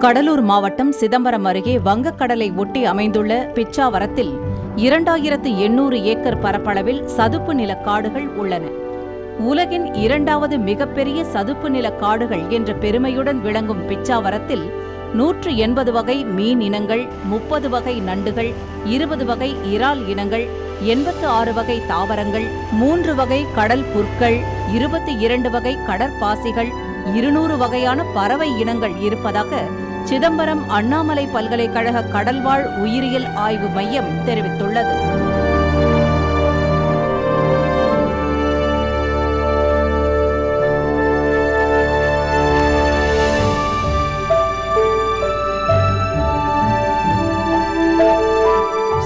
கடலூர் மாவட்டம் சிதம்பரம் அருகே வங்கக்கடலை ஒட்டி அமைந்துள்ள பிச்சாவரத்தில் 2800 ஏக்கர் பரப்பளவில் சதுப்பு நிலக்காடுகள் உள்ளன. உலகின் 2வது மிகப்பெரிய சதுப்பு நிலக்காடுகள் என்ற பெருமையுடன் விளங்கும் பிச்சாவரத்தில் 180 வகை மீன் இனங்கள், 30 வகை நண்டுகள், 20 வகை இறால் இனங்கள், 86 வகை தாவரங்கள், 3 வகை கடல் புற்கள், 22 வகை கடற்பாசிகள், 200 வகையான பறவை இனங்கள் இருப்பதாக சிதம்பரம் அண்ணாமலை பல்கலைக்கழக கடல்வாழ் உயிரியல் ஆய்வு மையம் தெரிவித்துள்ளது.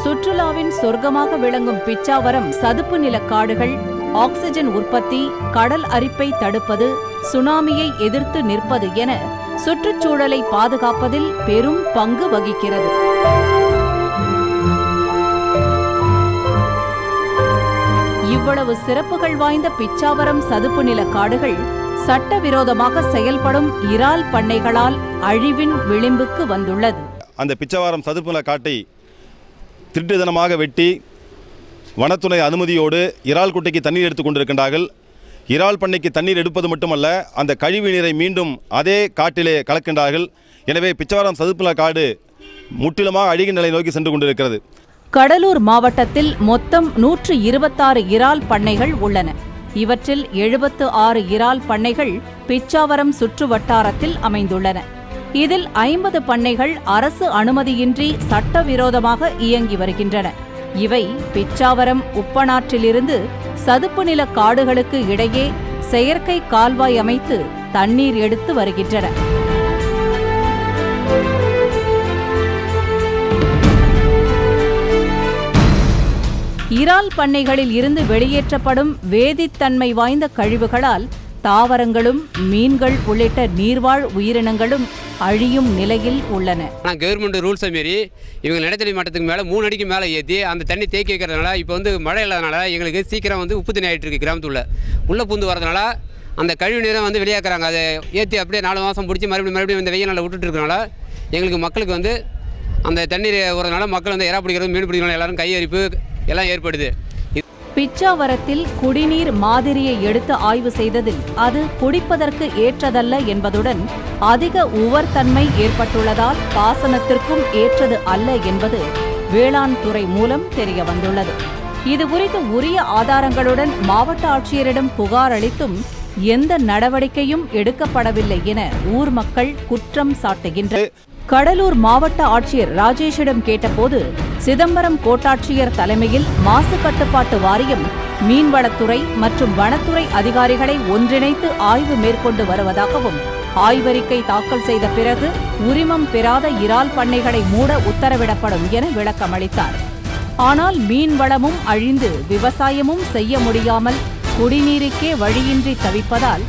சுற்றுலாவின் சொர்க்கமாக விளங்கும் பிச்சாவரம் சதுப்பு நிலக்காடுகள் ஆக்சிஜன் உற்பத்தி, கடல் அரிப்பை தடுப்பது, சுனாமியை எதிர்த்து நிற்பது என சுற்றுச்சூழலை பாதுகாப்பதில் பெரும் பங்கு வகிக்கிறது. இவ்வளவு சிறப்புகள் வாய்ந்த பிச்சாவரம் சதுப்பு நிலக்காடுகள் சட்டவிரோதமாக செயல்படும் இறால் பண்ணைகளால் அழிவின் விளிம்புக்கு வந்துள்ளது. அந்த பிச்சாவரம் சதுப்பு நிலக்காட்டை திருட்டுத்தனமாக வெட்டி வனத்துறை அனுமதியோடு இறால் குட்டைக்கு தண்ணீர் எடுத்துக் கொண்டிருக்கின்றார்கள். இறால் பண்ணைக்கு தண்ணீர் எடுப்பது மட்டுமல்ல, அந்த கழிவு நீரை மீண்டும் அதே காட்டிலே கலக்கின்றார்கள். எனவே பிச்சாவரம் சதுப்பு நிலக்காடு முற்றிலுமாக அழிகின்ற நிலை நோக்கி சென்று கொண்டிருக்கிறது. கடலூர் மாவட்டத்தில் மொத்தம் 126 இறால் பண்ணைகள் உள்ளன. இவற்றில் 76 இறால் பண்ணைகள் பிச்சாவரம் சுற்று வட்டாரத்தில் அமைந்துள்ளன. இதில் 50 பண்ணைகள் அரசு அனுமதியின்றி சட்டவிரோதமாக இயங்கி வருகின்றன. இவை பிச்சாவரம் உப்பனாற்றிலிருந்து சதுப்பு நில காடுகளுக்கு இடையே செயற்கை கால்வாய் அமைத்து தண்ணீர் எடுத்து வருகின்றன. இறால் பண்ணைகளில் இருந்து வெளியேற்றப்படும் வேதித்தன்மை வாய்ந்த கழிவுகளால் தாவரங்களும் மீன்கள் உள்ளிட்ட நீர்வாழ் உயிரினங்களும் அழியும் நிலையில் உள்ளன. ஆனால் கவர்மெண்ட் ரூல்ஸை மீறி இவங்க நிலத்தடி மட்டத்துக்கு மேலே 3 அடிக்கு மேலே ஏற்றி அந்த தண்ணி தேக்கி வைக்கிறதுனால இப்போ மழை இல்லாதனால எங்களுக்கு சீக்கிரம் உப்பு தண்ணி ஆகிட்டு இருக்கு. கிராமத்துள்ள உள்ள பூந்து வரதுனால அந்த கழிவு நீரை வெளியாக்குறாங்க. அதை ஏற்றி அப்படியே 4 மாதம் பிடிச்சி மறுபடியும் இந்த வெயில் நாளில் விட்டுட்டு இருக்கிறனால எங்களுக்கு மக்களுக்கு அந்த தண்ணீர் வரதுனால மக்கள் இறா பிடிக்கிறது, மீன் பிடிக்கிறதுனால எல்லாரும் கையரிப்பு எல்லாம் ஏற்படுது. பிச்சாவரத்தில் குடிநீர் மாதிரியை எடுத்து ஆய்வு செய்ததில் அது குடிப்பதற்கு ஏற்றதல்ல என்பதுடன் அதிக உவர் தன்மை ஏற்பட்டுள்ளதால் பாசனத்திற்கும் ஏற்றது அல்ல என்பது வேளாண் துறை மூலம் தெரிய வந்துள்ளது. இதுகுறித்து உரிய ஆதாரங்களுடன் மாவட்ட ஆட்சியரிடம் புகார் அளித்தும் எந்த நடவடிக்கையும் எடுக்கப்படவில்லை என ஊர் மக்கள் குற்றம் சாட்டுகின்றனர். கடலூர் மாவட்ட ஆட்சியர் ராஜேஷிடம் கேட்டபோது சிதம்பரம் கோட்டாட்சியர் தலைமையில் மாசு கட்டுப்பாட்டு வாரியம், மீன்வளத்துறை மற்றும் வனத்துறை அதிகாரிகளை ஒன்றிணைத்து ஆய்வு மேற்கொண்டு வருவதாகவும், ஆய்வறிக்கை தாக்கல் செய்த பிறகு உரிமம் பெறாத இறால் பண்ணைகளை மூட உத்தரவிடப்படும் என விளக்கமளித்தார். ஆனால் மீன்வளமும் அழிந்து விவசாயமும் செய்ய முடியாமல் குடிநீருக்கே வழியின்றி தவிப்பதால்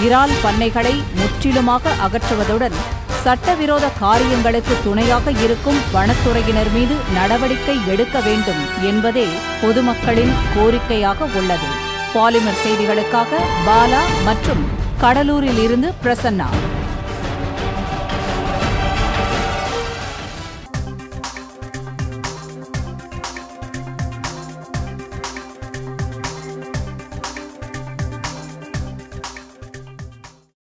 இறால் பண்ணைகளை முற்றிலுமாக அகற்றுவதுடன் சட்டவிரோத காரியங்களுக்கு துணையாக இருக்கும் வனத்துறையினர் மீது நடவடிக்கை எடுக்க வேண்டும் என்பதே பொதுமக்களின் கோரிக்கையாக உள்ளது. பாலிமர் செய்திகளுக்காக பாலா மற்றும் கடலூரில் இருந்து பிரசன்னா.